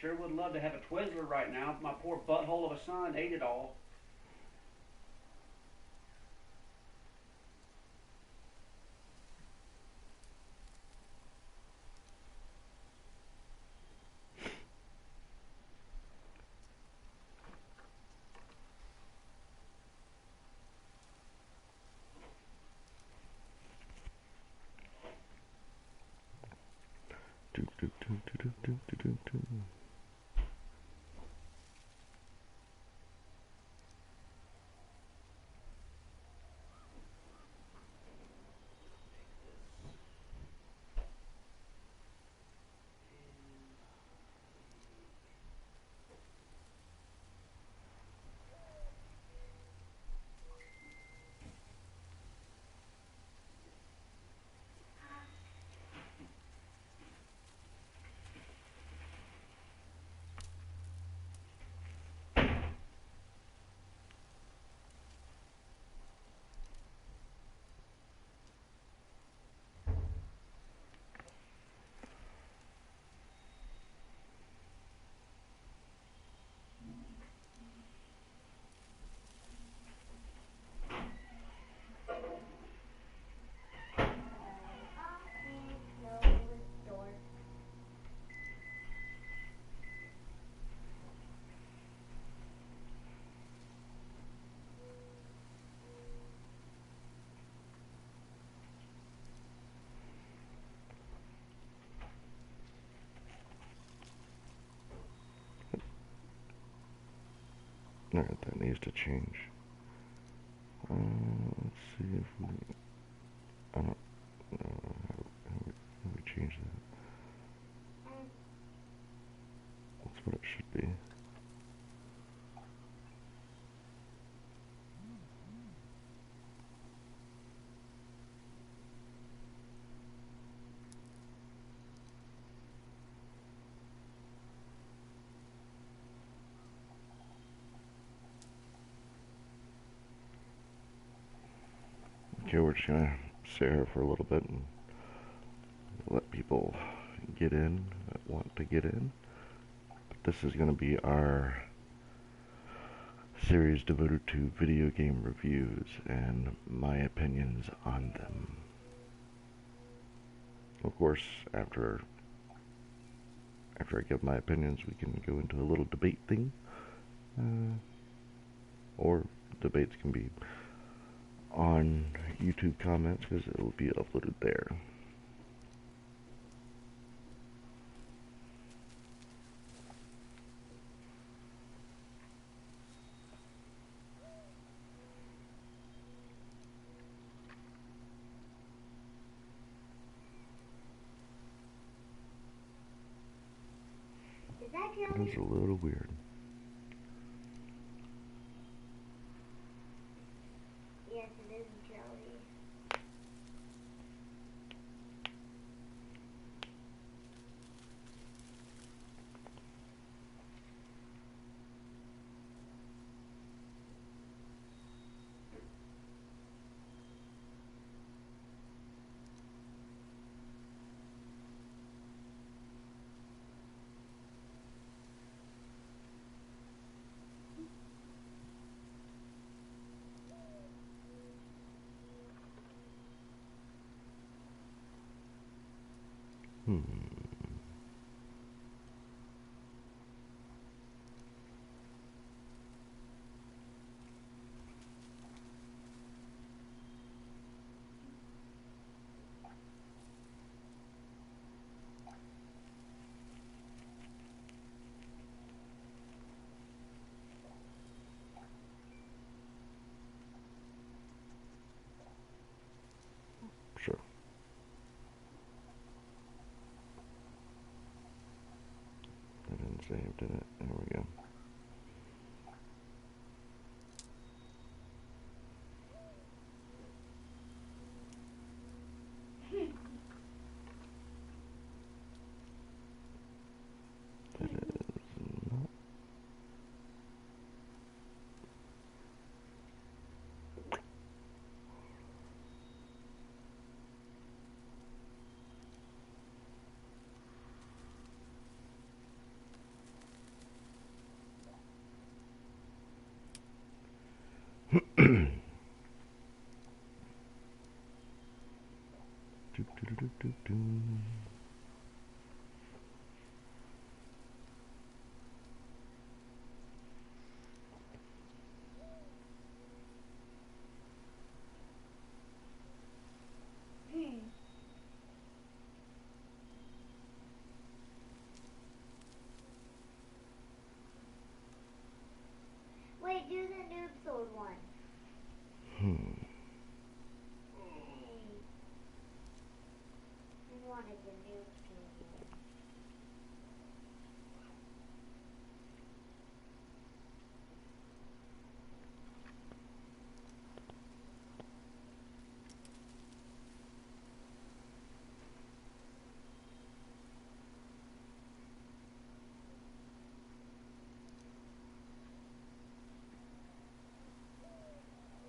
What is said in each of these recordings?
Sure would love to have a Twizzler right now. My poor butthole of a son ate it all. Alright, that needs to change. Let's see if we... I don't know how we change that. That's what it should be. Okay, we're just gonna sit here for a little bit and let people get in that want to get in. But this is gonna be our series devoted to video game reviews and my opinions on them. Of course, after I give my opinions, we can go into a little debate thing, or debates can be on YouTube comments because it will be uploaded there. Is that It jelly? is a little weird. Yes, it is jelly. Sure. I didn't save, did it? There we go. That is not. Wait, do the noob sword one. I wanted the noob sword one.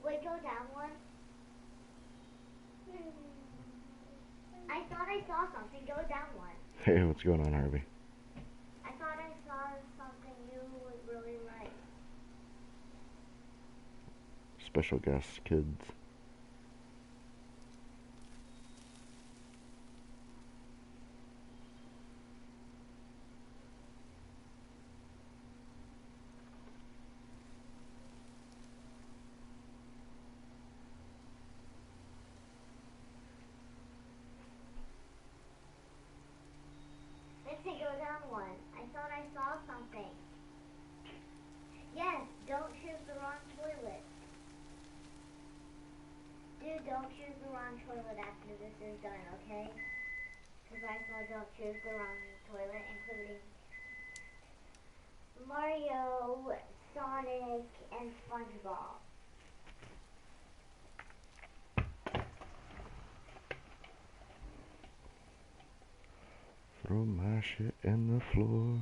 Wait, go down one. I thought I saw something. Go down one. Hey, what's going on, Harvey? I thought I saw something you would really like. Special guest kids. Let's say go down one. I thought I saw something. Yes, don't choose the wrong toilet. Dude, don't choose the wrong toilet after this is done, okay? Because I saw don't choose the wrong toilet, including Mario, Sonic, and SpongeBob. Throw my shit in the floor.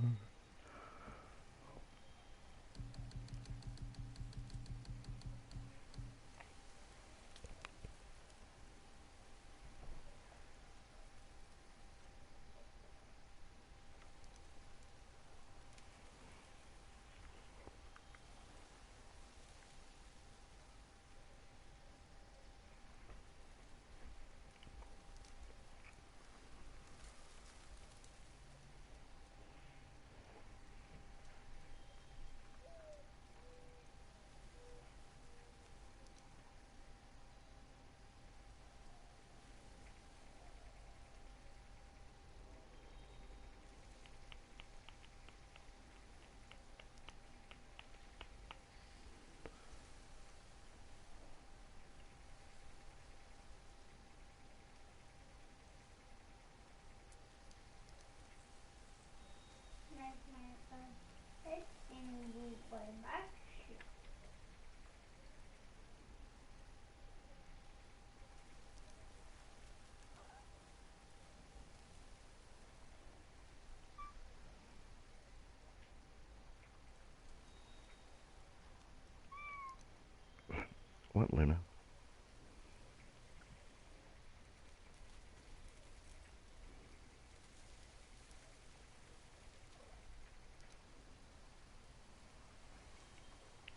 What, Luna?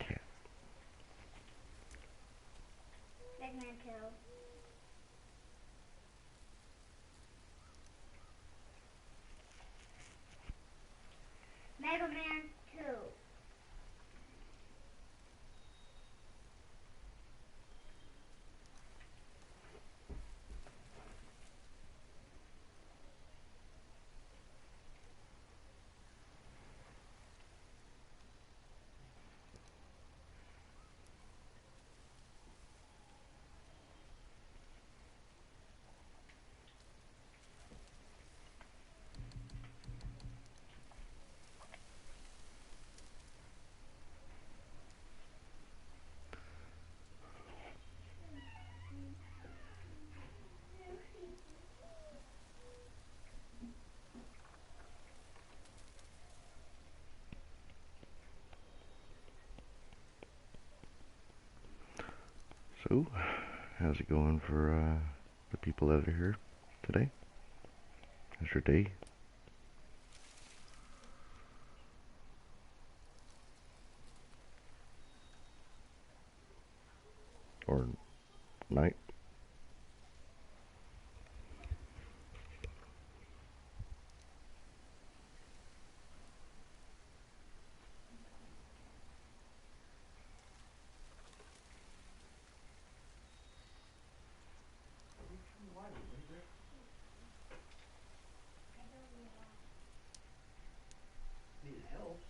Cat. Big man kill. Mega Man 2. So, how's it going for the people that are here today? How's your day? Fortnite. It helps.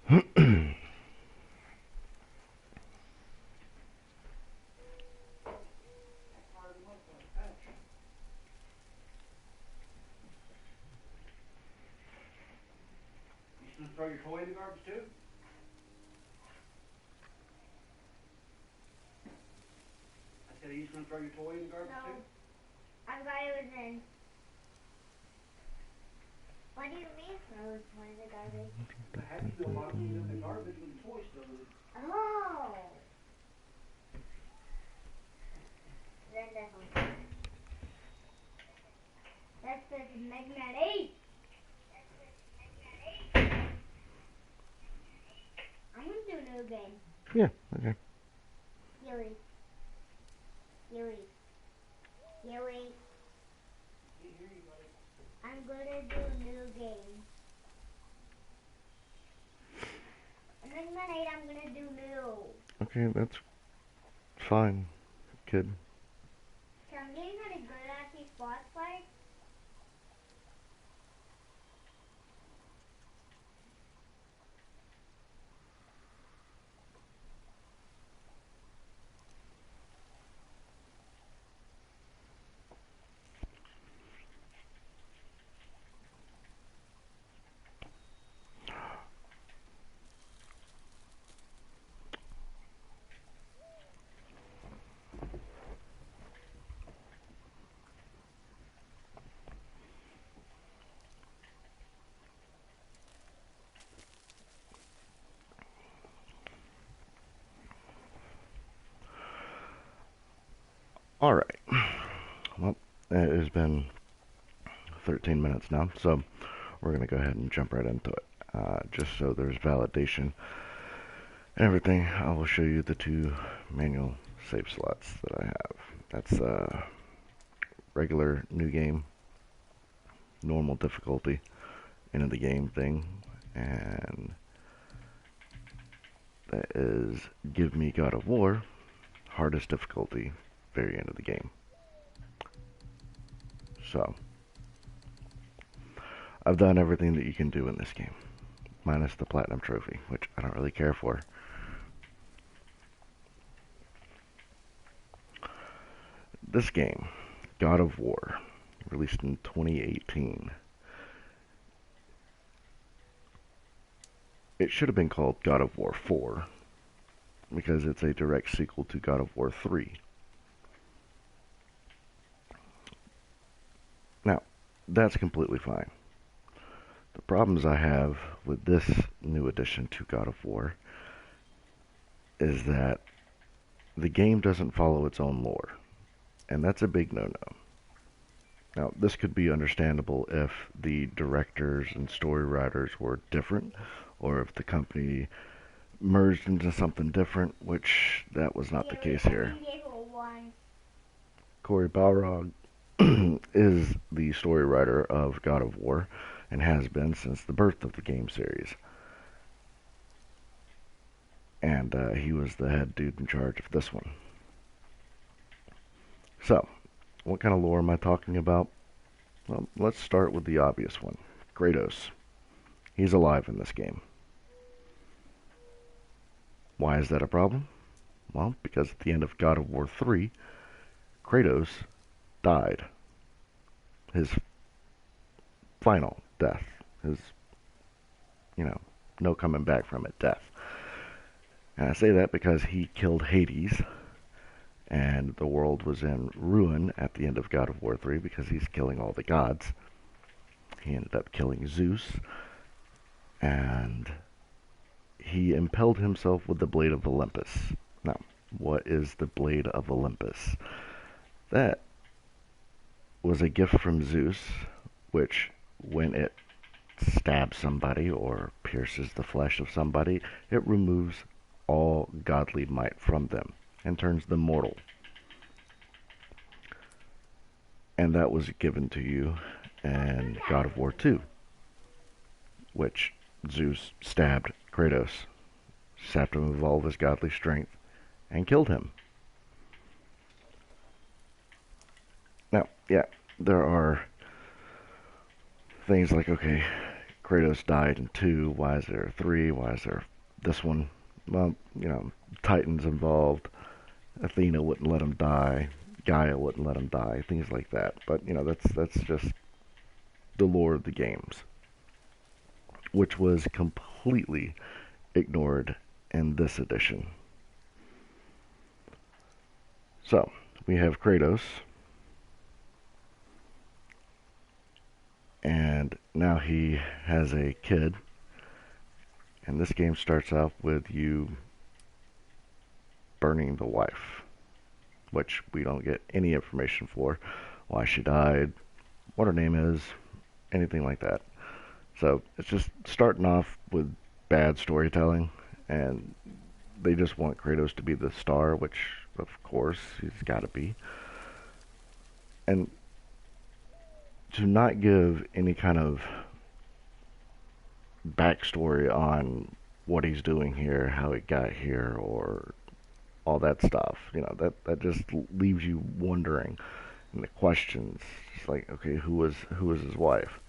You just gonna throw your toy in the garbage too? I said, are you just gonna throw your toy in the garbage No. too? I thought it was in. What do you mean throw it in the garbage? How do you know about putting it in the garbage when the toy's still in it? Oh. Then that's one. That's the Midgar 8. I'm gonna do a new game. Yeah, okay. Huey. Huey. Huey. I'm gonna do a new game. Midgar 8, I'm gonna do new. Okay, that's fine, kid. So I'm getting kind of good at these boss fights. Alright. Well, it has been 13 minutes now, so we're going to go ahead and jump right into it. Just so there's validation and everything, I will show you the two manual save slots that I have. That's regular new game, normal difficulty, end of the game thing, and that is give me God of War, hardest difficulty, very end of the game. So, I've done everything that you can do in this game, minus the Platinum Trophy, which I don't really care for. This game, God of War, released in 2018. It should have been called God of War 4, because it's a direct sequel to God of War 3. Now, that's completely fine. The problems I have with this new addition to God of War is that the game doesn't follow its own lore, and that's a big no-no. Now, this could be understandable if the directors and story writers were different, or if the company merged into something different, which that was not the case here. Cory Balrog is the story writer of God of War, and has been since the birth of the game series. And he was the head dude in charge of this one. So, what kind of lore am I talking about? Well, let's start with the obvious one. Kratos. He's alive in this game. Why is that a problem? Well, because at the end of God of War 3, Kratos died. His final death. His, no coming back from it death. And I say that because he killed Hades, and the world was in ruin at the end of God of War 3 because he's killing all the gods. He ended up killing Zeus, and he impelled himself with the Blade of Olympus. Now, what is the Blade of Olympus? That was a gift from Zeus, which, when it stabs somebody or pierces the flesh of somebody, it removes all godly might from them and turns them mortal. And that was given to you in God of War 2, which Zeus stabbed Kratos, sapped him of all of his godly strength, and killed him. Now, yeah, there are things like, okay, Kratos died in 2, why is there 3, why is there this one? Well, Titans involved, Athena wouldn't let him die, Gaia wouldn't let him die, things like that. But, that's just the lore of the games, which was completely ignored in this edition. So, we have Kratos, and now he has a kid, and this game starts off with you burning the wife, which we don't get any information for, why she died, what her name is, anything like that. So it's just starting off with bad storytelling, and they just want Kratos to be the star, which of course he's got to be, and to not give any kind of backstory on what he's doing here, how he got here, or all that stuff. That just leaves you wondering, and the questions. It's like, okay, who was his wife?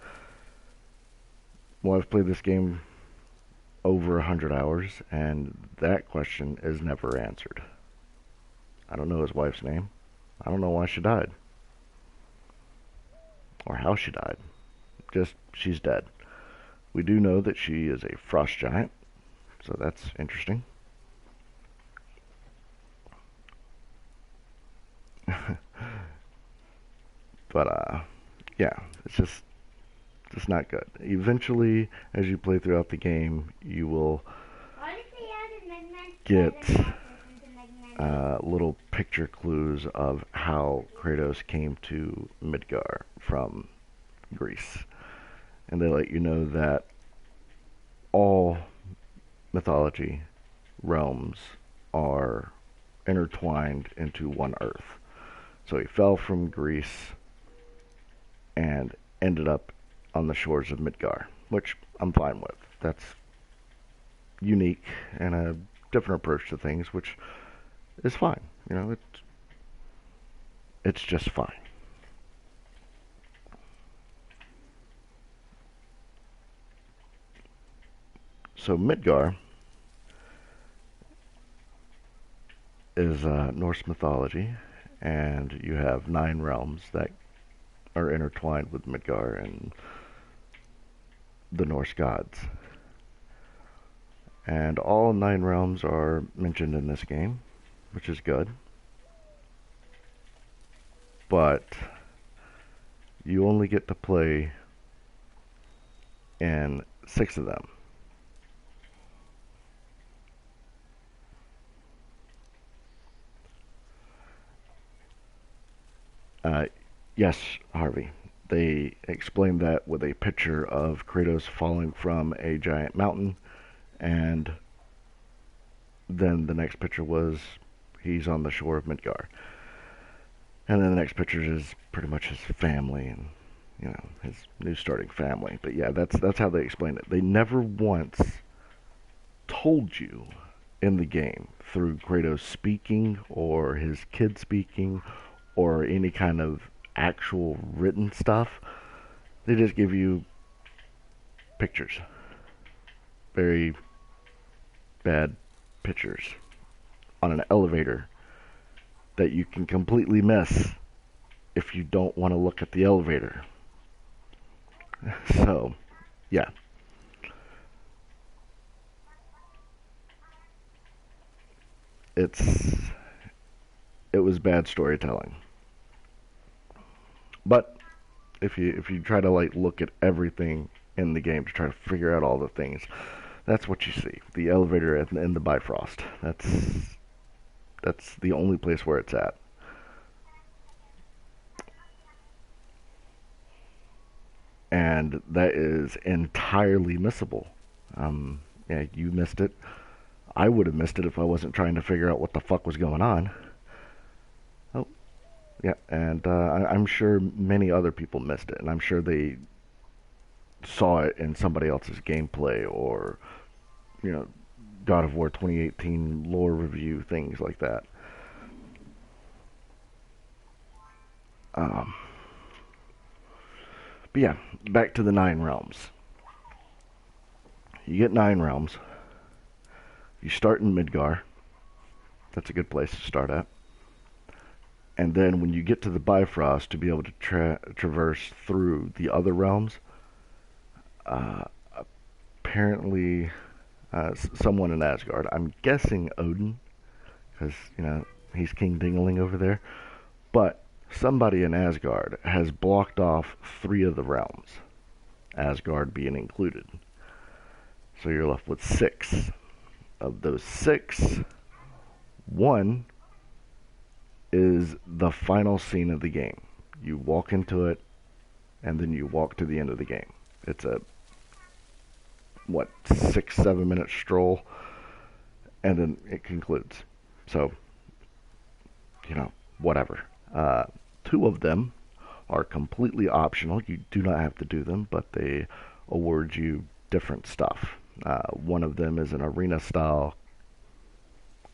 Well, I've played this game over 100 hours, and that question is never answered. I don't know his wife's name. I don't know why she died, or how she died. Just, she's dead. We do know that she is a frost giant, so that's interesting. But yeah, it's just not good. Eventually, as you play throughout the game, you will get little picture clues of how Kratos came to Midgar from Greece. And they let you know that all mythology realms are intertwined into one Earth. So he fell from Greece and ended up on the shores of Midgar, which I'm fine with. That's unique and a different approach to things, which is fine. It's just fine. So Midgar is Norse mythology, and you have 9 realms that are intertwined with Midgar and the Norse gods. And all 9 realms are mentioned in this game, which is good. But you only get to play in 6 of them. Yes, Harvey. They explained that with a picture of Kratos falling from a giant mountain, and then the next picture was he's on the shore of Midgar. And then the next picture is pretty much his family and, his new starting family. But yeah, that's how they explain it. They never once told you in the game, through Kratos speaking or his kid speaking or any kind of actual written stuff, they just give you pictures. Very bad pictures on an elevator that you can completely miss if you don't want to look at the elevator. So, yeah. It was bad storytelling. But if you try to like look at everything in the game to try to figure out all the things, that's what you see. The elevator and the Bifrost. That's the only place where it's at. And that is entirely missable. Yeah, you missed it. I would have missed it if I wasn't trying to figure out what the fuck was going on. Oh, yeah, and I'm sure many other people missed it, and I'm sure they saw it in somebody else's gameplay or, God of War 2018 lore review, things like that. But yeah, back to the 9 realms. You get 9 realms. You start in Midgar. That's a good place to start at. And then when you get to the Bifrost, to be able to traverse through the other realms, apparently someone in Asgard, I'm guessing Odin, because, he's King Dingaling over there, but somebody in Asgard has blocked off 3 of the realms, Asgard being included. So you're left with 6. Of those 6, 1 is the final scene of the game. You walk into it, and then you walk to the end of the game. It's a 6-7 minute stroll, and then it concludes. So, whatever. 2 of them are completely optional. You do not have to do them, but they award you different stuff. One of them is an arena-style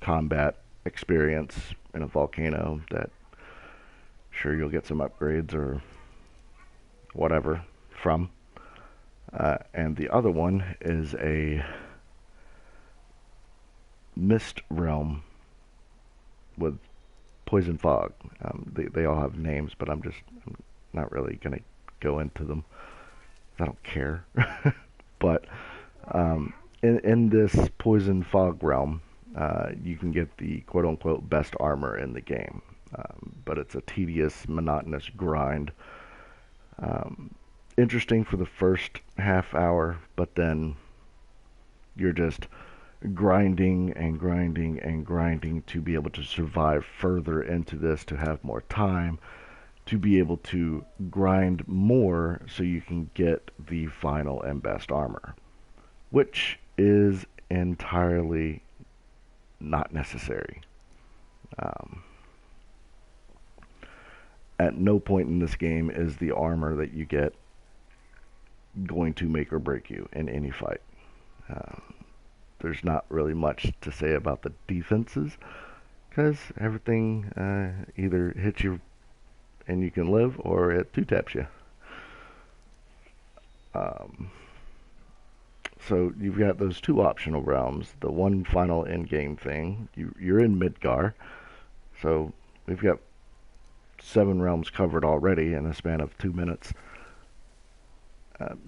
combat experience in a volcano that, sure, you'll get some upgrades or whatever from. And the other one is a mist realm with poison fog. They all have names, but I'm not really going to go into them. I don't care. But in this poison fog realm, you can get the quote-unquote best armor in the game. But it's a tedious, monotonous grind. Interesting for the first half hour, but then you're just grinding and grinding and grinding to be able to survive further into this, to have more time, to be able to grind more so you can get the final and best armor, which is entirely not necessary. At no point in this game is the armor that you get going to make or break you in any fight. There's not really much to say about the defenses, because everything either hits you and you can live, or it 2-taps you. So you've got those 2 optional realms. The one final end-game thing, you're in Midgar, so we've got 7 realms covered already in a span of 2 minutes.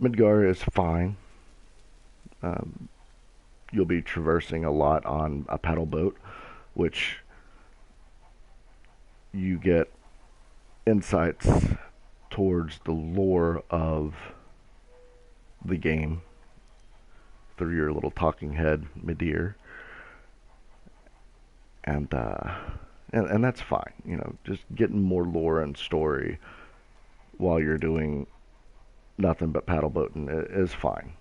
Midgar is fine. You'll be traversing a lot on a paddle boat, which you get insights towards the lore of the game through your little talking head, Midir. And that's fine. Just getting more lore and story while you're doing nothing but paddle boating is fine.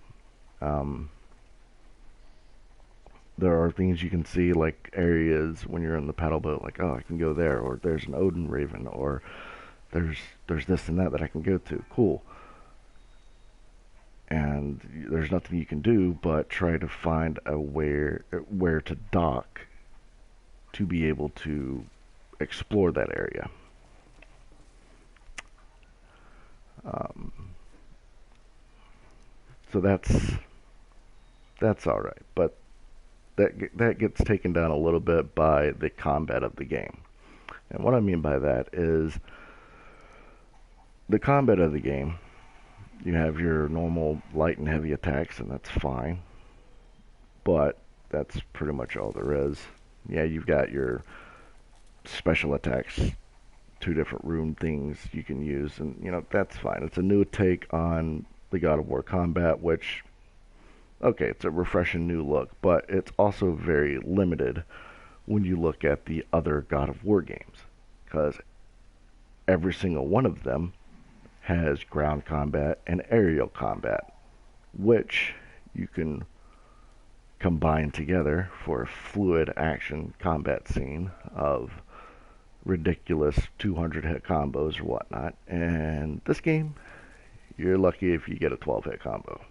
There are things you can see, like areas when you're in the paddle boat, like, oh, I can go there, or there's an Odin Raven, or there's this and that I can go to. Cool. And there's nothing you can do but try to find a where to dock to be able to explore that area. So that's all right, but that gets taken down a little bit by the combat of the game. And what I mean by that is the combat of the game, you have your normal light and heavy attacks, and that's fine. But that's pretty much all there is. Yeah, you've got your special attacks, 2 different rune things you can use, and that's fine. It's a new take on the God of War combat, which, okay, it's a refreshing new look, but it's also very limited when you look at the other God of War games, because every single one of them has ground combat and aerial combat, which you can combine together for a fluid action combat scene of ridiculous 200 hit combos or whatnot. And this game, you're lucky if you get a 12 hit combo.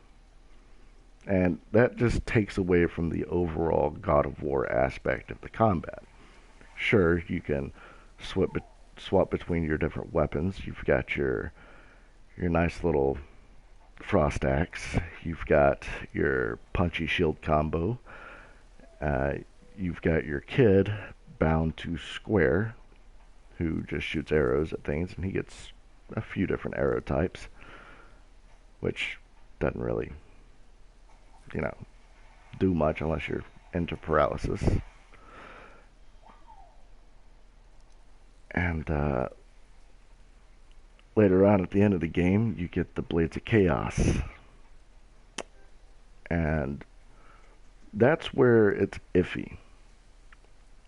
And that just takes away from the overall God of War aspect of the combat. Sure, you can swap between your different weapons. You've got your nice little frost axe. You've got your punchy shield combo. You've got your kid bound to square, who just shoots arrows at things, and he gets a few different arrow types, which doesn't really, do much unless you're into paralysis. And later on at the end of the game, you get the Blades of Chaos. And that's where it's iffy.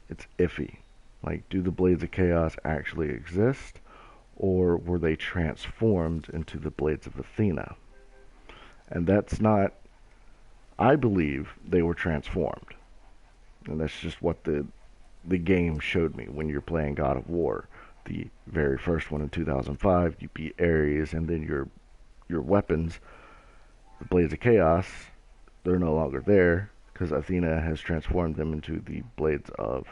It's iffy. Like, do the Blades of Chaos actually exist? Or were they transformed into the Blades of Athena? And that's not... I believe they were transformed. And that's just what the game showed me when you're playing God of War. The very first one in 2005, you beat Ares, and then your weapons, the Blades of Chaos, they're no longer there, because Athena has transformed them into the Blades of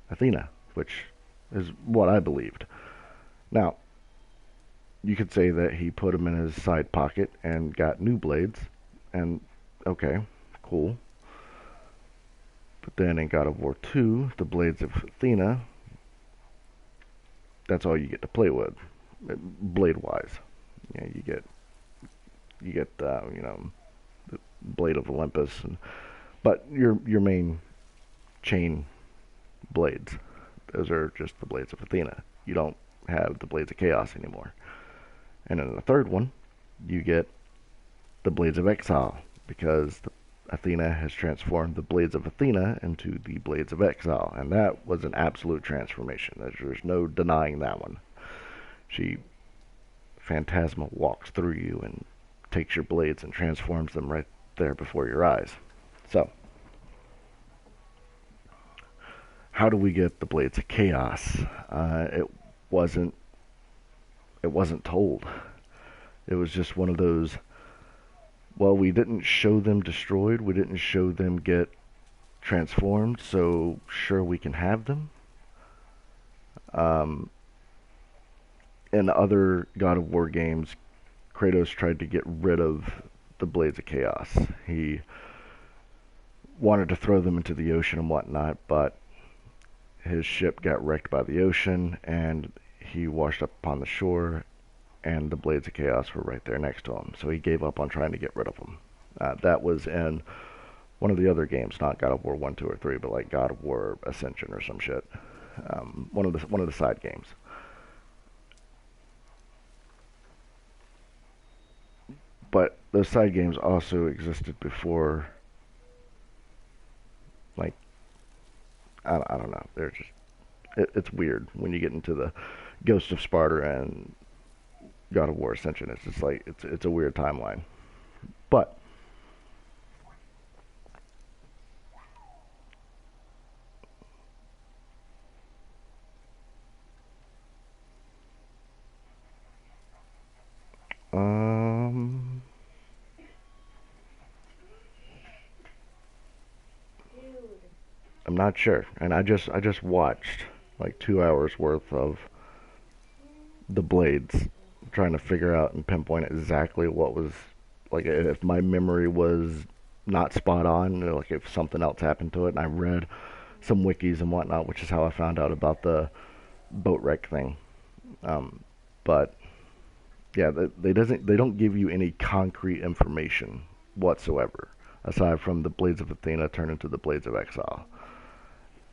Athena, which is what I believed. Now, you could say that he put them in his side pocket and got new blades, and okay, cool. But then in God of War 2, the Blades of Athena, that's all you get to play with, blade-wise. You get the Blade of Olympus, but your main chain blades, those are just the Blades of Athena. You don't have the Blades of Chaos anymore. And in the third one, you get the Blades of Exile, because Athena has transformed the Blades of Athena into the Blades of Exile, and that was an absolute transformation. There's no denying that one. She, Phantasma, walks through you and takes your blades and transforms them right there before your eyes. So, how do we get the Blades of Chaos? It wasn't told. It was just one of those, well, we didn't show them destroyed, we didn't show them get transformed, so sure, we can have them. In other God of War games, Kratos tried to get rid of the Blades of Chaos. He wanted to throw them into the ocean and whatnot, but his ship got wrecked by the ocean, and he washed up upon the shore, and the Blades of Chaos were right there next to him. So he gave up on trying to get rid of them. That was in one of the other games, not God of War 1, 2, or 3, but like God of War Ascension or some shit. One of the side games. But those side games also existed before. Like, I don't know. They're just, it's weird when you get into the Ghost of Sparta and God of War Ascension. It's just like it's a weird timeline. But I'm not sure. And I just watched like 2 hours worth of the blades, trying to figure out and pinpoint exactly what was, like, if my memory was not spot on, or like if something else happened to it. And I read some wikis and whatnot, which is how I found out about the boat wreck thing. But Yeah, they don't give you any concrete information whatsoever, aside from the Blades of Athena turn into the Blades of Exile.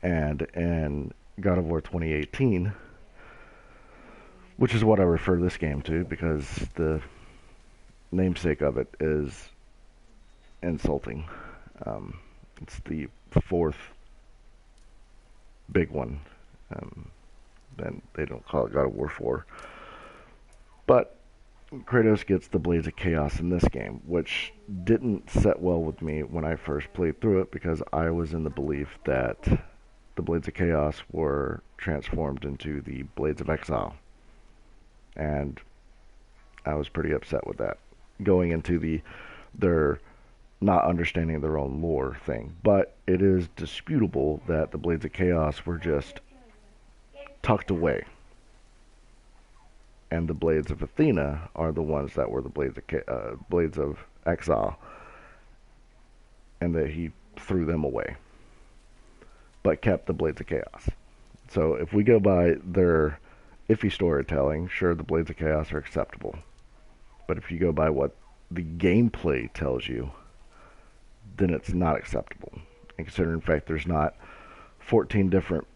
And in God of War 2018, which is what I refer this game to because the namesake of it is insulting. It's the fourth big one. Then they don't call it God of War 4. But Kratos gets the Blades of Chaos in this game, which didn't set well with me when I first played through it because I was in the belief that the Blades of Chaos were transformed into the Blades of Exile. And I was pretty upset with that, going into their not understanding their own lore thing. But it is disputable that the Blades of Chaos were just tucked away. And the Blades of Athena are the ones that were the Blades of Exile, and that he threw them away, but kept the Blades of Chaos. So if we go by their iffy storytelling, sure, the Blades of Chaos are acceptable. But if you go by what the gameplay tells you, then it's not acceptable. And considering, in fact, there's not 14 different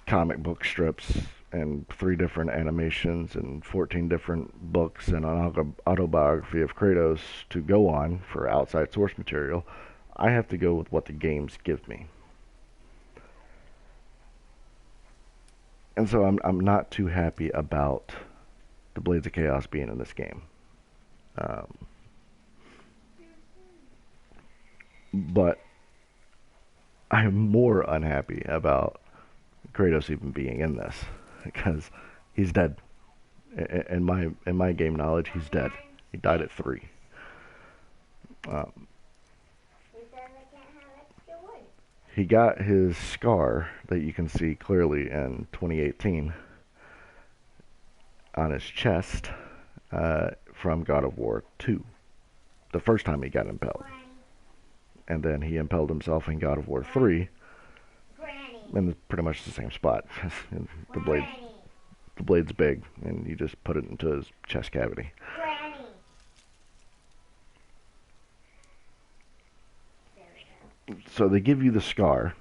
comic book strips and 3 different animations and 14 different books and an autobiography of Kratos to go on for outside source material, I have to go with what the games give me. And so I'm not too happy about the Blades of Chaos being in this game. But I am more unhappy about Kratos even being in this because he's dead. In my game knowledge, he's dead. He died at 3. He got his scar that you can see clearly in 2018 on his chest from God of War 2, the first time he got impelled. And then he impelled himself in God of War 3 in pretty much the same spot. The blade's big, and you just put it into his chest cavity. So they give you the scar,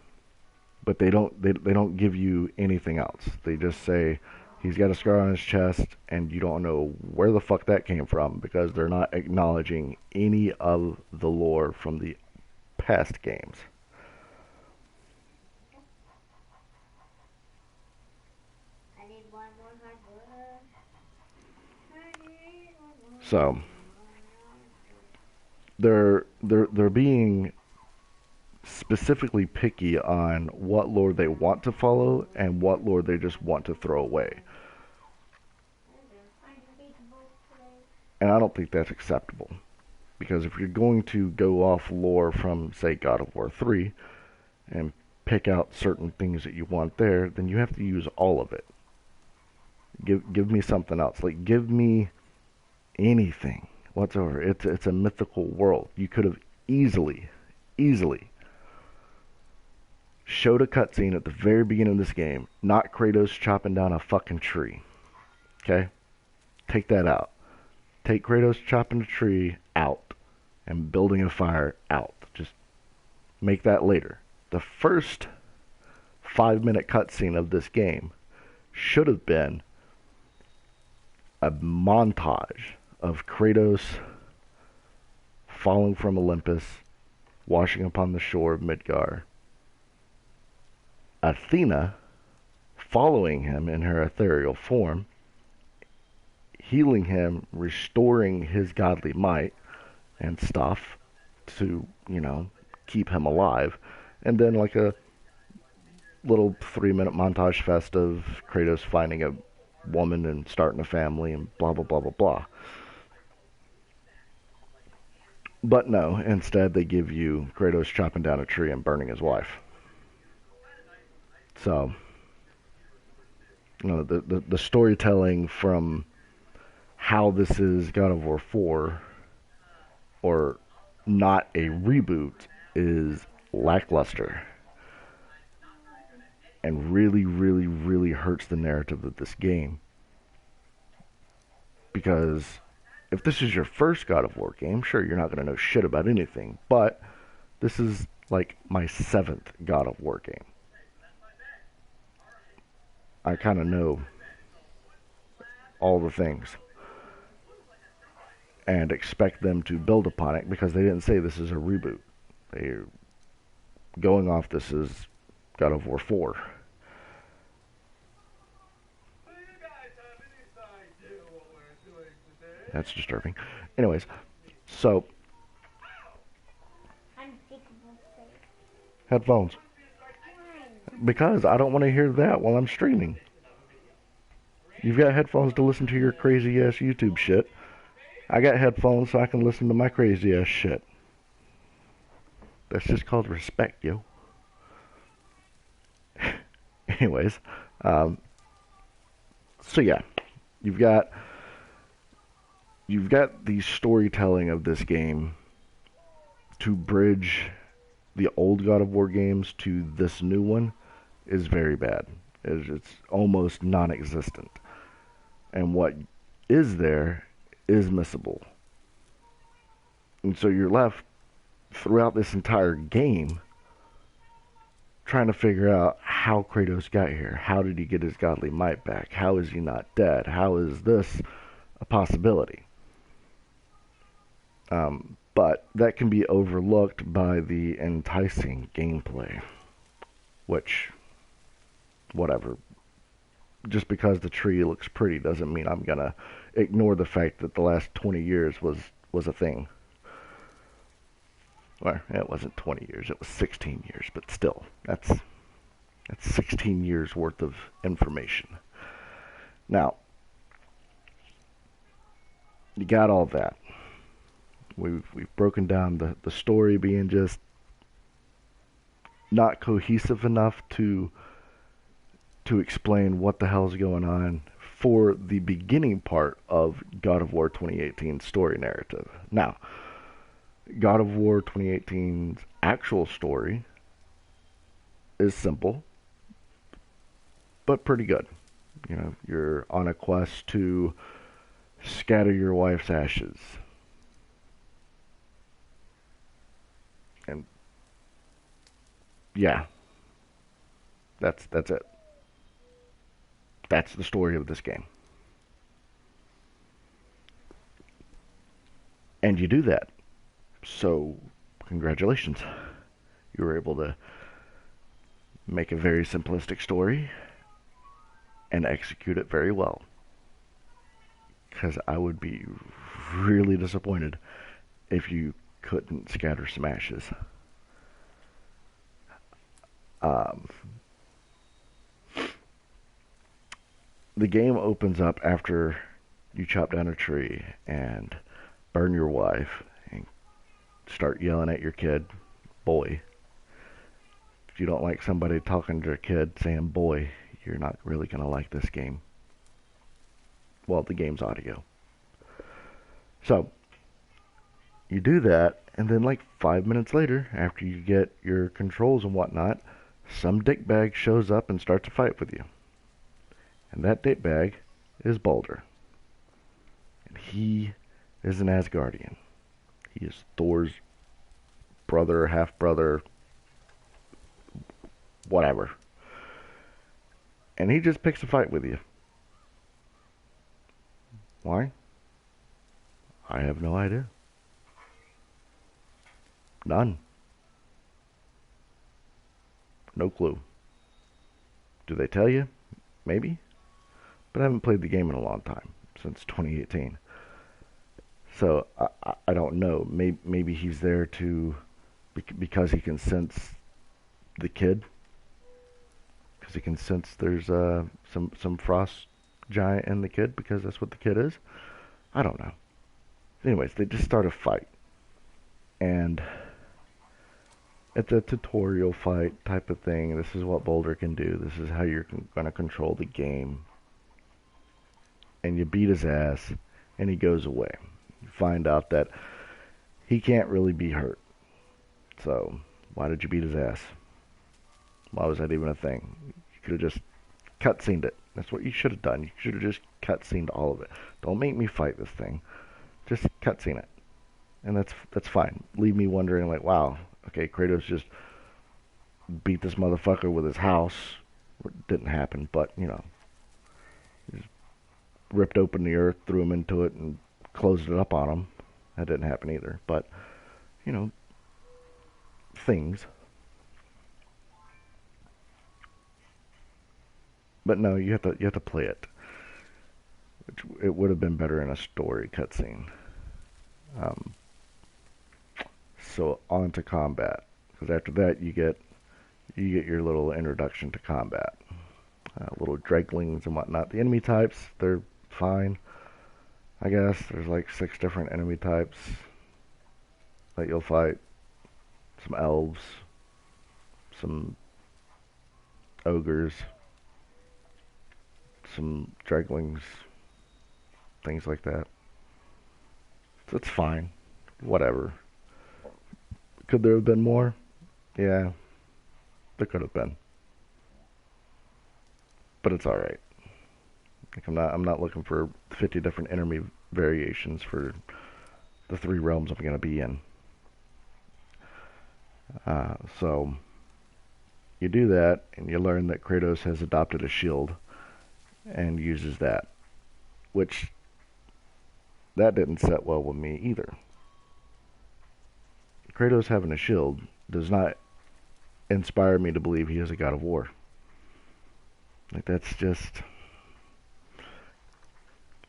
but they don't give you anything else. They just say he's got a scar on his chest, and you don't know where the fuck that came from because they're not acknowledging any of the lore from the past games. So they're being specifically picky on what lore they want to follow and what lore they just want to throw away. And I don't think that's acceptable. Because if you're going to go off lore from, say, God of War 3 and pick out certain things that you want there, then you have to use all of it. Give me something else. Like, give me anything whatsoever. It's a mythical world. You could have easily showed a cutscene at the very beginning of this game, not Kratos chopping down a fucking tree. Okay? Take that out. Take Kratos chopping a tree out and building a fire out. Just make that later. The first 5-minute cutscene of this game should have been a montage of Kratos falling from Olympus, washing upon the shore of Midgar, Athena following him in her ethereal form, healing him, restoring his godly might and stuff to, keep him alive, and then like a little 3-minute montage fest of Kratos finding a woman and starting a family and blah blah blah blah blah. But no, instead they give you Kratos chopping down a tree and burning his wife. So, the storytelling from how this is God of War 4 or not a reboot is lackluster and really hurts the narrative of this game. Because if this is your first God of War game, sure, you're not going to know shit about anything. But this is like my 7th God of War game. I kind of know all the things and expect them to build upon it, because they didn't say this is a reboot. They're going off this is God of War 4. That's disturbing. Anyways, so headphones. Because I don't want to hear that while I'm streaming. You've got headphones to listen to your crazy ass YouTube shit. I got headphones so I can listen to my crazy ass shit. That's just called respect, yo. Anyways, so yeah, you've got the storytelling of this game to bridge the old God of War games to this new one is very bad. It's almost non-existent. And what is there is missable. And so you're left throughout this entire game trying to figure out how Kratos got here. How did he get his godly might back? How is he not dead? How is this a possibility? But that can be overlooked by the enticing gameplay. Which, whatever. Just because the tree looks pretty doesn't mean I'm gonna ignore the fact that the last 20 years was a thing. Well, it wasn't 20 years, it was 16 years, but still, that's 16 years worth of information. Now, you got all that. We've broken down the story being just not cohesive enough to explain what the hell's going on for the beginning part of God of War 2018's story narrative. Now, God of War 2018's actual story is simple, but pretty good. You know, you're on a quest to scatter your wife's ashes. And yeah, that's it. That's the story of this game. And you do that. So, congratulations. You were able to make a very simplistic story and execute it very well. Because I would be really disappointed if you couldn't scatter some ashes. The game opens up after you chop down a tree and burn your wife and start yelling at your kid, boy. If you don't like somebody talking to your kid saying boy, you're not really going to like this game. Well, the game's audio. So, you do that, and then like 5 minutes later, after you get your controls and whatnot, some dickbag shows up and starts a fight with you. And that dickbag is Baldur. And he is an Asgardian. He is Thor's brother, half-brother, whatever. And he just picks a fight with you. Why? I have no idea. None. No clue. Do they tell you? Maybe. But I haven't played the game in a long time, since 2018. So, I don't know. Maybe he's there to, because he can sense the kid. Because he can sense there's some frost giant in the kid, because that's what the kid is. I don't know. Anyways, they just start a fight. And it's a tutorial fight type of thing. This is what Baldur can do. This is how you're going to control the game. And you beat his ass, and he goes away. You find out that he can't really be hurt. So, why did you beat his ass? Why was that even a thing? You could have just cutscened it. That's what you should have done. You should have just cutscene to all of it. Don't make me fight this thing. Just cutscene it. And that's fine. Leave me wondering like, wow, okay, Kratos just beat this motherfucker with his house. It didn't happen, but, you know, just ripped open the earth, threw him into it, and closed it up on him. That didn't happen either. But, you know, things. But no, you have to play it. It would have been better in a story cutscene. So on to combat, because after that you get your little introduction to combat, little dreglings and whatnot. The enemy types, they're fine, I guess. There's like 6 different enemy types that you'll fight. Some elves, some ogres, some dreglings, things like that. So it's fine. Whatever. Could there have been more? Yeah, there could have been. But it's alright. Like I'm not looking for 50 different enemy variations for the 3 realms I'm going to be in. So you do that, and you learn that Kratos has adopted a shield and uses that, which that didn't set well with me either. Kratos having a shield does not inspire me to believe he is a god of war. Like, that's just...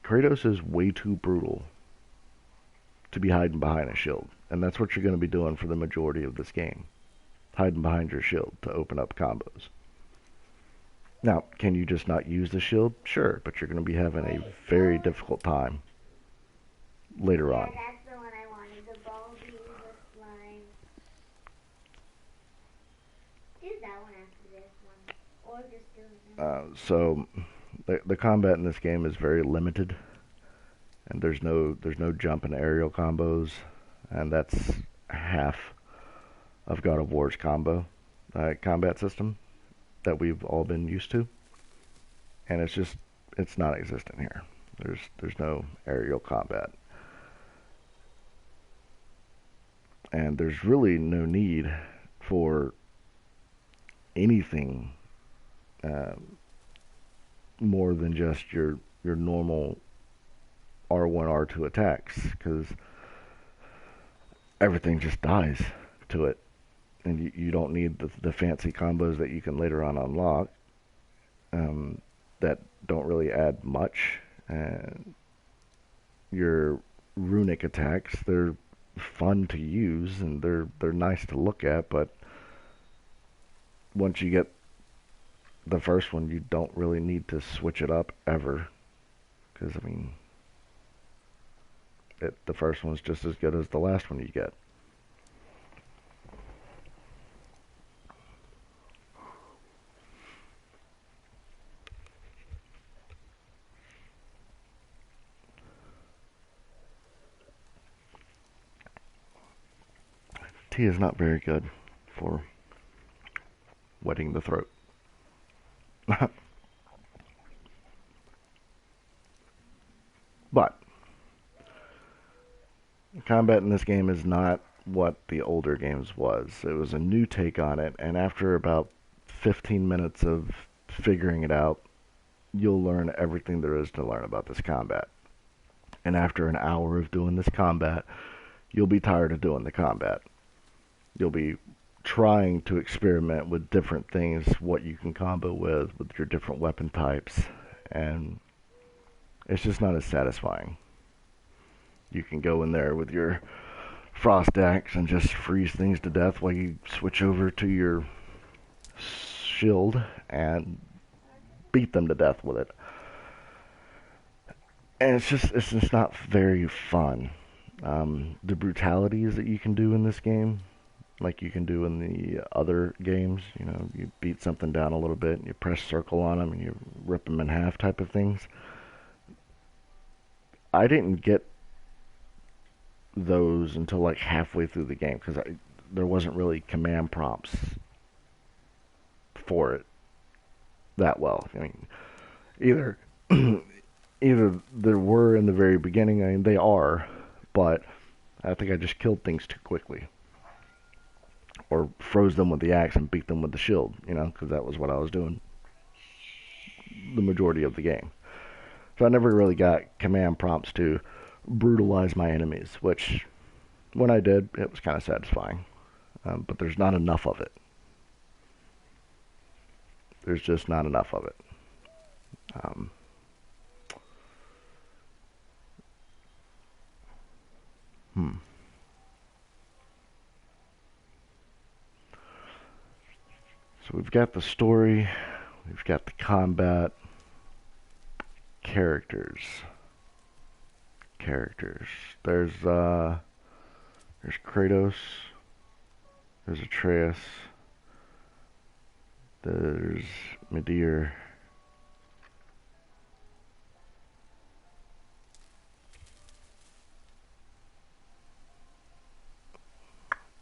Kratos is way too brutal to be hiding behind a shield. And that's what you're going to be doing for the majority of this game. Hiding behind your shield to open up combos. Now, can you just not use the shield? Sure, but you're going to be having a very difficult time later on. That's the one I wanted, the Baldy with slime. Do that one after this one, or just do it. So, the combat in this game is very limited, and there's no jump and aerial combos, and that's half of God of War's combat system that we've all been used to, and it's not existent here. There's no aerial combat. And there's really no need for anything more than just your normal R1, R2 attacks, because everything just dies to it. And you don't need the fancy combos that you can later on unlock that don't really add much. Your runic attacks, they're fun to use and they're nice to look at, but once you get the first one, you don't really need to switch it up ever, because I mean, the first one's just as good as the last one you get. Tea is not very good for wetting the throat. But combat in this game is not what the older games was. It was a new take on it, and after about 15 minutes of figuring it out, you'll learn everything there is to learn about this combat. And after an hour of doing this combat, you'll be tired of doing the combat. You'll be trying to experiment with different things, what you can combo with your different weapon types, and it's just not as satisfying. You can go in there with your frost axe and just freeze things to death while you switch over to your shield and beat them to death with it. And it's just not very fun. The brutalities that you can do in this game, like you can do in the other games, you know, you beat something down a little bit and you press circle on them and you rip them in half type of things. I didn't get those until like halfway through the game, because there wasn't really command prompts for it that well. I mean, either either there were in the very beginning, I mean, they are, but I think I just killed things too quickly. Or froze them with the axe and beat them with the shield, because that was what I was doing the majority of the game. So I never really got command prompts to brutalize my enemies, which, when I did, it was kind of satisfying. But there's not enough of it. There's just not enough of it. So we've got the story, we've got the combat, characters. There's Kratos, there's Atreus, there's Midgar.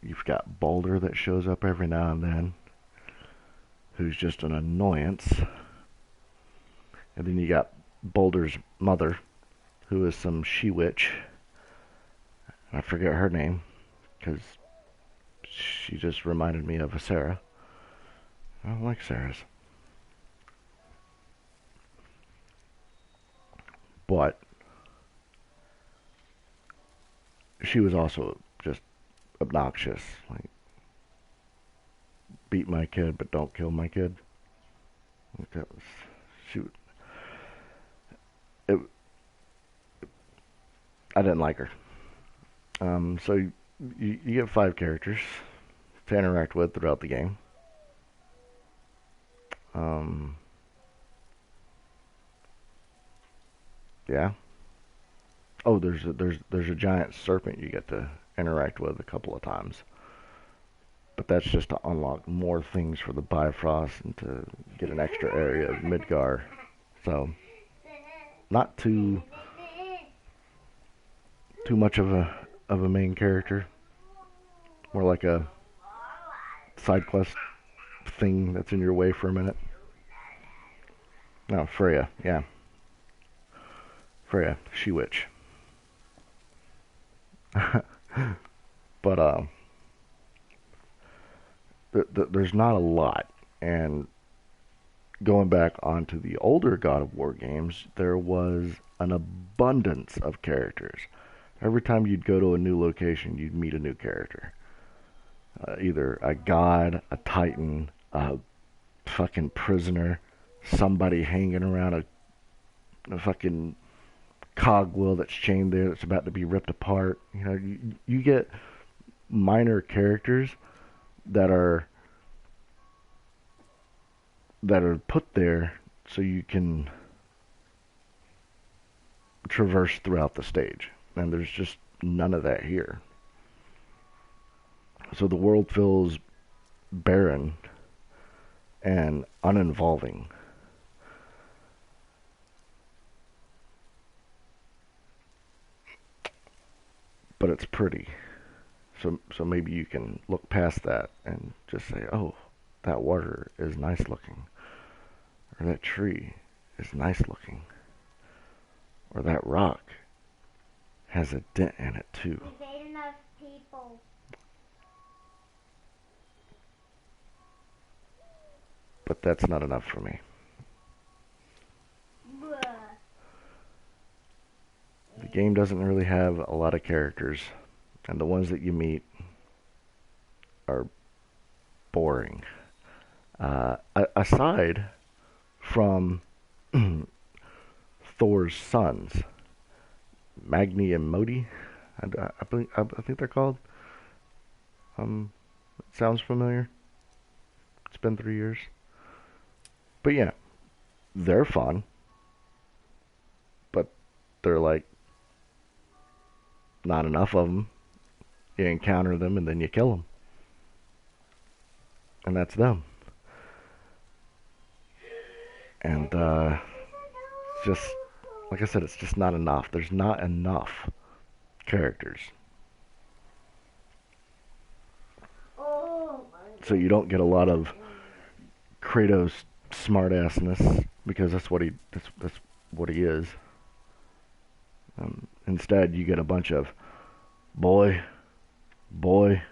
You've got Baldur that shows up every now and then, who's just an annoyance. And then you got Baldur's mother, who is some she-witch. I forget her name, because she just reminded me of a Sarah. I don't like Sarahs. But she was also just obnoxious. Like, beat my kid, but don't kill my kid. Like that was, I didn't like her. So you get 5 characters to interact with throughout the game. Yeah. Oh, there's a giant serpent you get to interact with a couple of times. But that's just to unlock more things for the Bifrost and to get an extra area of Midgar. So, not too much of a main character. More like a side quest thing that's in your way for a minute. No, Freya, yeah. Freya, she-witch. But, there's not a lot, and going back onto the older God of War games, there was an abundance of characters. Every time you'd go to a new location, you'd meet a new character. Either a god, a titan, a fucking prisoner, somebody hanging around a fucking cogwheel that's chained there that's about to be ripped apart. You get minor characters that are put there so you can traverse throughout the stage, and there's just none of that here. So the world feels barren and uninvolving. But it's pretty. So maybe you can look past that and just say, oh, that water is nice looking. Or that tree is nice looking. Or that rock has a dent in it too. We've ate enough people. But that's not enough for me. The game doesn't really have a lot of characters, and the ones that you meet are boring. Aside from Thor's sons, Magni and Modi, I think they're called. It sounds familiar. It's been 3 years. But yeah, they're fun. But they're like not enough of them. You encounter them and then you kill them. And that's them. And just, like I said, it's just not enough. There's not enough characters. So you don't get a lot of Kratos smartassness, because that's what he is. Instead, you get a bunch of boy, boy,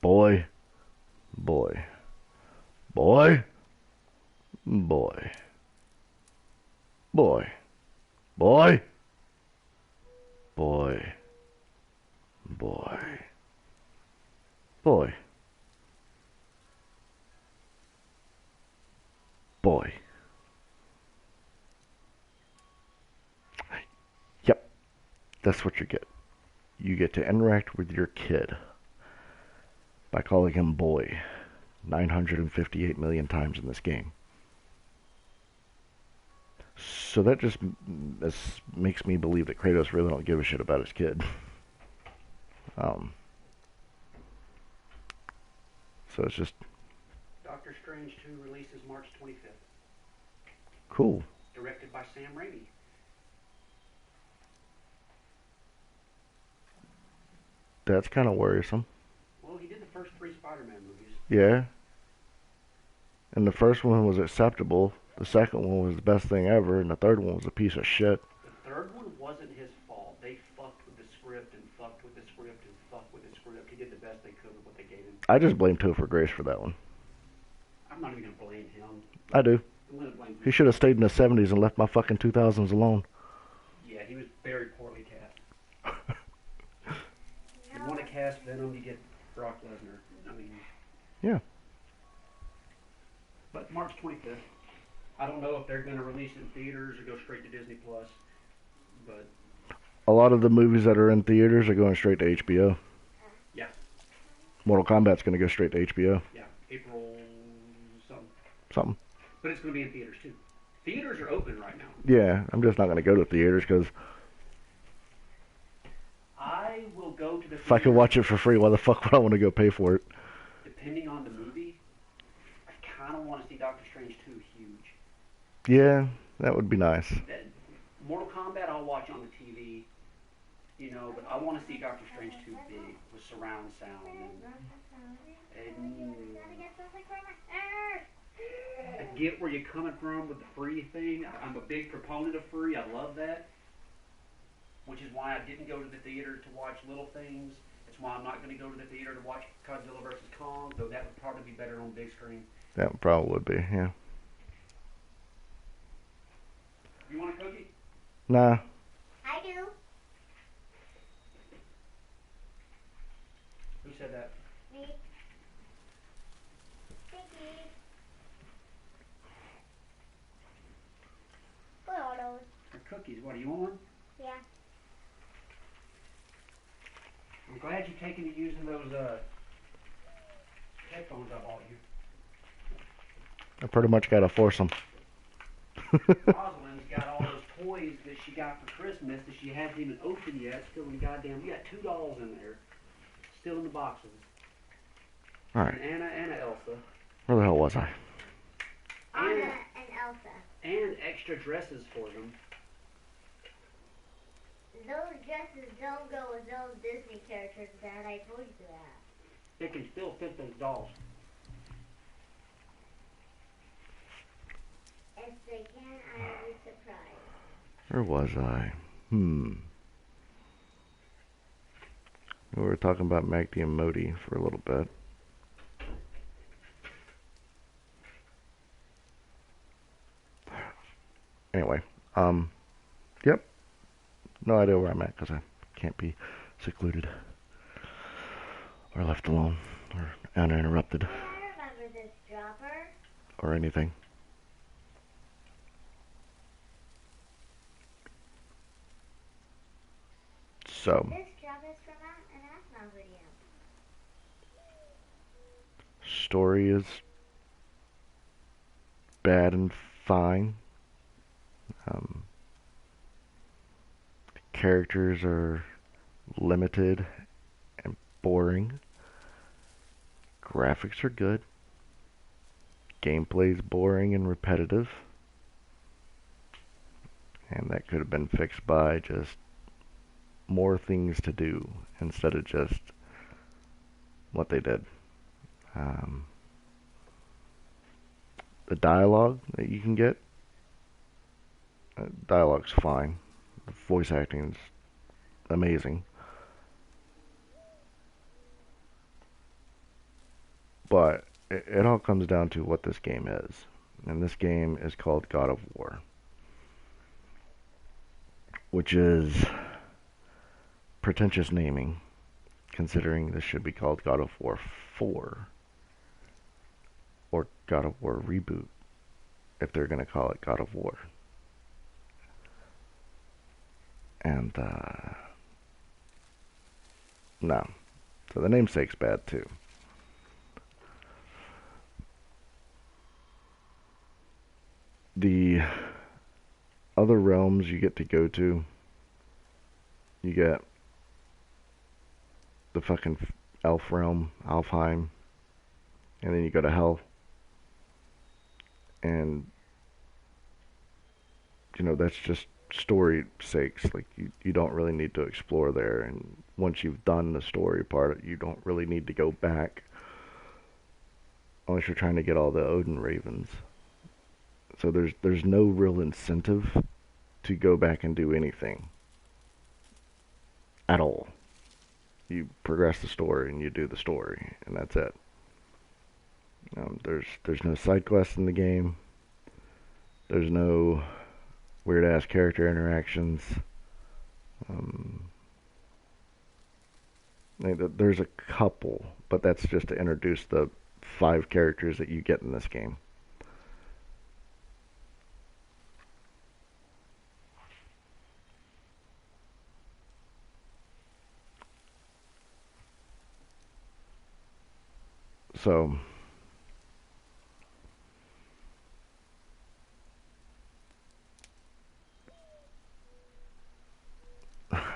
boy, boy, boy, boy, boy, boy, boy, boy, boy, boy. Yep, that's what you get. You get to interact with your kid by calling him boy 958 million times in this game. So that just makes me believe that Kratos really don't give a shit about his kid. So it's just... Doctor Strange 2 releases March 25th. Cool. Directed by Sam Raimi. That's kind of worrisome. Well, he did the first 3 Spider-Man movies. Yeah. And the first one was acceptable. The second one was the best thing ever, and the third one was a piece of shit. The third one wasn't his fault. They fucked with the script and fucked with the script and fucked with the script. He did the best they could with what they gave him. I just blame Topher Grace for that one. I'm not even going to blame him. I do. I'm going to blame him. He should have stayed in the 70s and left my fucking 2000s alone. Yeah, he was very poorly cast. You want to cast Venom, you get Brock Lesnar. I mean... Yeah. But March 25th. I don't know if they're going to release it in theaters or go straight to Disney Plus, but A lot of the movies that are in theaters are going straight to HBO. yeah, Mortal Kombat's going to go straight to HBO. yeah, April Something. but it's going to be in theaters too. Theaters are open right now. Yeah, I'm just not going to go to theaters because I will go to the if I could watch it for free, why the fuck would I want to go pay for it? Depending on the movie, I kind of want to see Doctor Strange 2 huge. Yeah, that would be nice. Mortal Kombat I'll watch on the TV, you know, but I want to see Doctor Strange 2 big with surround sound and I get where you're coming from with the free thing. I'm a big proponent of free. I love that, which is why I didn't go to the theater to watch Little Things. It's why I'm not going to go to the theater to watch Godzilla vs. Kong, though that would probably be better on big screen. That probably would be, yeah. You want a cookie? Nah. I do. Who said that? Me. Thank you. What are those? They're cookies. What, do you want one? Yeah. I'm glad you're taking to using those headphones I bought you. I pretty much got to force them. Rosalind's got all those toys that she got for Christmas that she hasn't even opened yet. Still in the goddamn... We got 2 dolls in there. Still in the boxes. Alright. And Anna Elsa. Where the hell was I? Anna and Elsa. And extra dresses for them. Those dresses don't go with those Disney characters, Dad. I told you that. They can still fit those dolls. If they can, I will be surprised. Where was I? We were talking about Magdi and Modi for a little bit. Anyway, yep. No idea where I'm at because I can't be secluded or left alone or uninterrupted I remember this dropper. or anything. So, This drop is from an Asthma video. story is bad and fine. Characters are limited and boring. Graphics are good. Gameplay's boring and repetitive. And that could have been fixed by just more things to do instead of just what they did. The dialogue that you can get, dialogue's fine. The voice acting's amazing. But it all comes down to what this game is. And this game is called God of War, which is pretentious naming, considering this should be called God of War 4 or God of War Reboot if they're going to call it God of War. And, no. So the namesake's bad too. The other realms you get to go to, you get the fucking elf realm, Alfheim, and then you go to hell. And, you know, that's just story sakes. Like, you don't really need to explore there. And once you've done the story part, you don't really need to go back unless you're trying to get all the Odin ravens. So there's no real incentive to go back and do anything at all. You progress the story and you do the story, and that's it. There's no side quests in the game. There's no weird ass character interactions. There's a couple, but that's just to introduce the 5 characters that you get in this game. So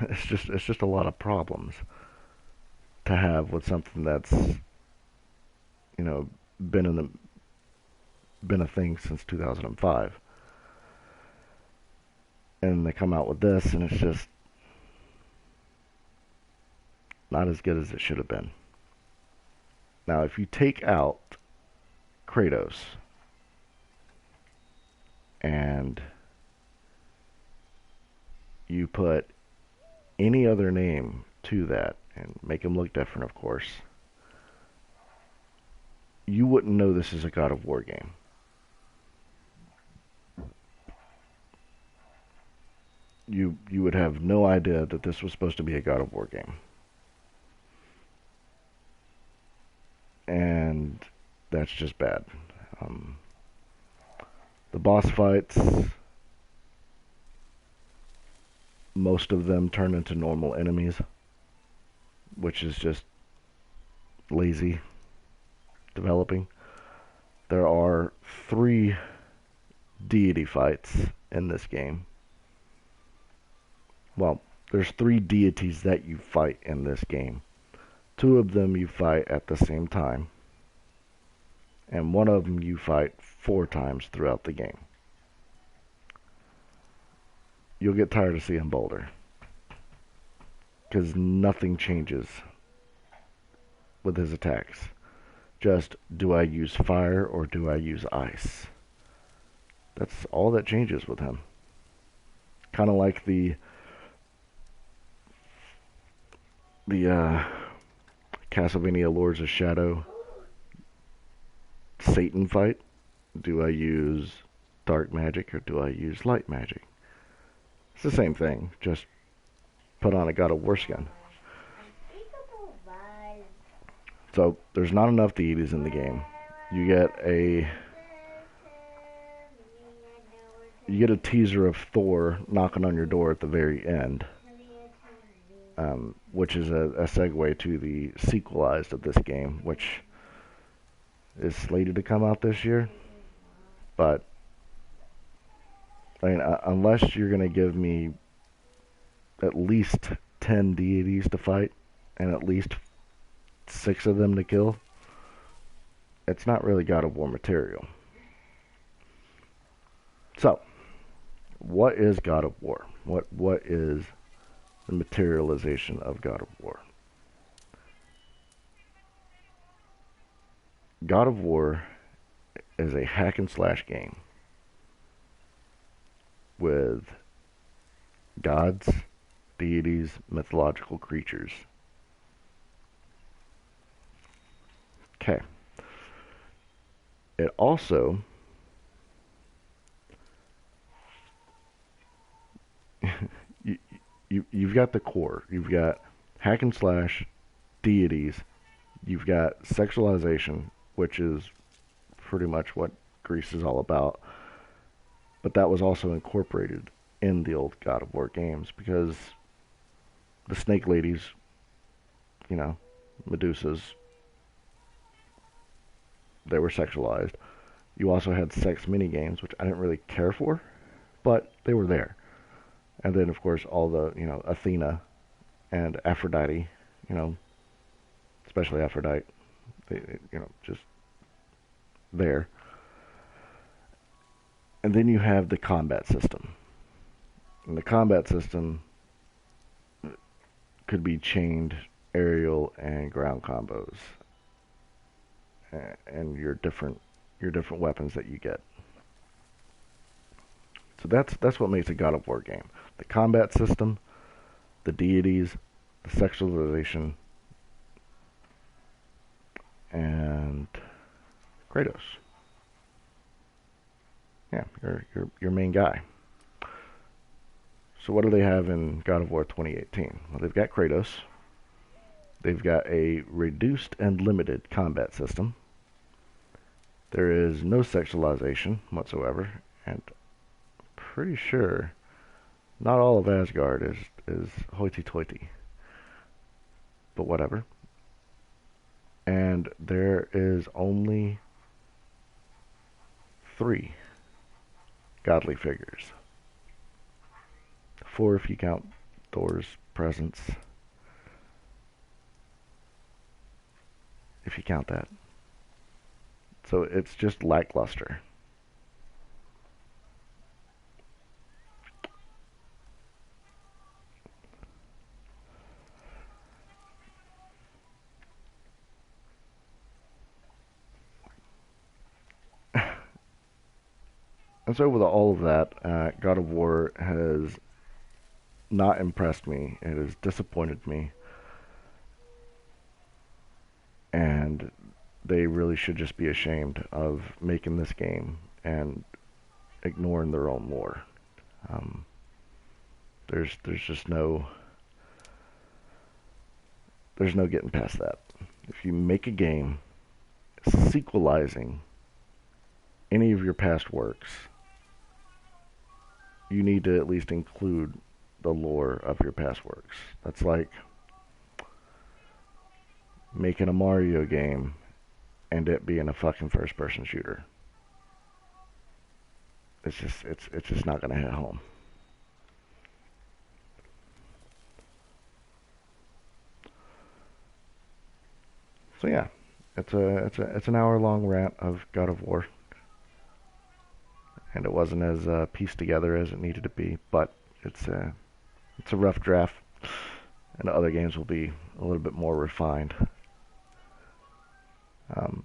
it's just a lot of problems to have with something that's, you know, been a thing since 2005. And they come out with this and it's just not as good as it should have been. Now, if you take out Kratos and you put any other name to that and make them look different, of course, you wouldn't know this is a God of War game. You would have no idea that this was supposed to be a God of War game. And that's just bad. The boss fights, most of them turn into normal enemies, which is just lazy developing. There are 3 deity fights in this game. Well, there's 3 deities that you fight in this game. 2 of them you fight at the same time, and 1 of them you fight 4 times throughout the game. You'll get tired of seeing Boulder, because nothing changes with his attacks. Just, do I use fire or do I use ice? That's all that changes with him. Kind of like the Castlevania Lords of Shadow Satan fight. Do I use dark magic or do I use light magic? It's the same thing, just put on a God of War skin. So there's not enough deities in the game. You get a teaser of Thor knocking on your door at the very end, which is a segue to the sequelized of this game, which is slated to come out this year. But I mean, unless you're going to give me at least 10 deities to fight and at least 6 of them to kill, it's not really God of War material. So, what is God of War? What is the materialization of God of War? God of War is a hack and slash game with gods, deities, mythological creatures. Okay. It also you've got the core. You've got hack and slash, deities. You've got sexualization, which is pretty much what Greece is all about. But that was also incorporated in the old God of War games because the snake ladies, Medusas, they were sexualized. You also had sex mini games, which I didn't really care for, but they were there. And then, of course, all the, Athena and Aphrodite, especially Aphrodite, just there. And then you have the combat system. And the combat system could be chained aerial and ground combos, and your different weapons that you get. So that's what makes a God of War game: the combat system, the deities, the sexualization, and Kratos. Yeah, your main guy. So what do they have in God of War 2018? Well, they've got Kratos. They've got a reduced and limited combat system. There is no sexualization whatsoever, and pretty sure not all of Asgard is hoity-toity. But whatever. And there is only 3 godly figures. 4 if you count Thor's presence. If you count that. So it's just lackluster. And so with all of that, God of War has not impressed me. It has disappointed me. And they really should just be ashamed of making this game and ignoring their own lore. There's just there's no getting past that. If you make a game sequelizing any of your past works, you need to at least include the lore of your past works. That's like making a Mario game and it being a fucking first-person shooter. It's just not gonna hit home. So yeah, it's an hour-long rant of God of War, and it wasn't as pieced together as it needed to be, but it's a rough draft, and the other games will be a little bit more refined.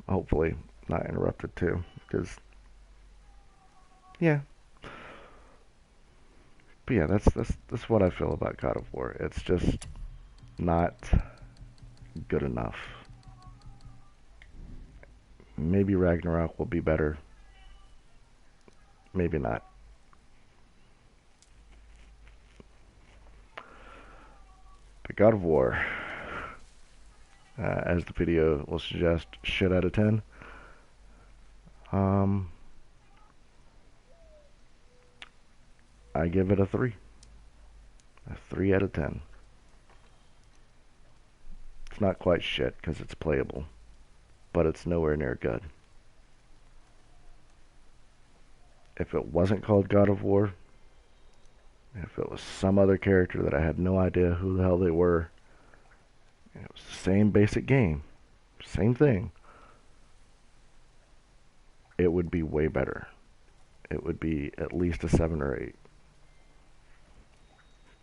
Hopefully not interrupted too, because yeah. But yeah, that's what I feel about God of War. It's just not good enough. Maybe Ragnarok will be better. Maybe not. But God of War, as the video will suggest, shit out of 10. I give it a 3. A 3 out of 10. It's not quite shit because it's playable, but it's nowhere near good. If it wasn't called God of War, if it was some other character that I had no idea who the hell they were, and it was the same basic game, same thing, it would be way better. It would be at least a 7 or 8.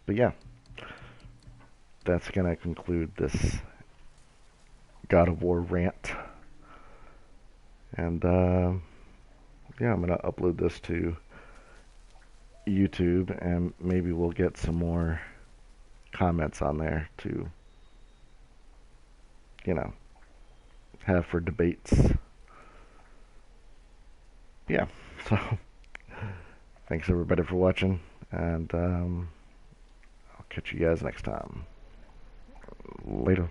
But yeah, that's going to conclude this God of War rant. And yeah, I'm going to upload this to YouTube, and maybe we'll get some more comments on there to, you know, have for debates. Yeah, so thanks everybody for watching, and I'll catch you guys next time. Later.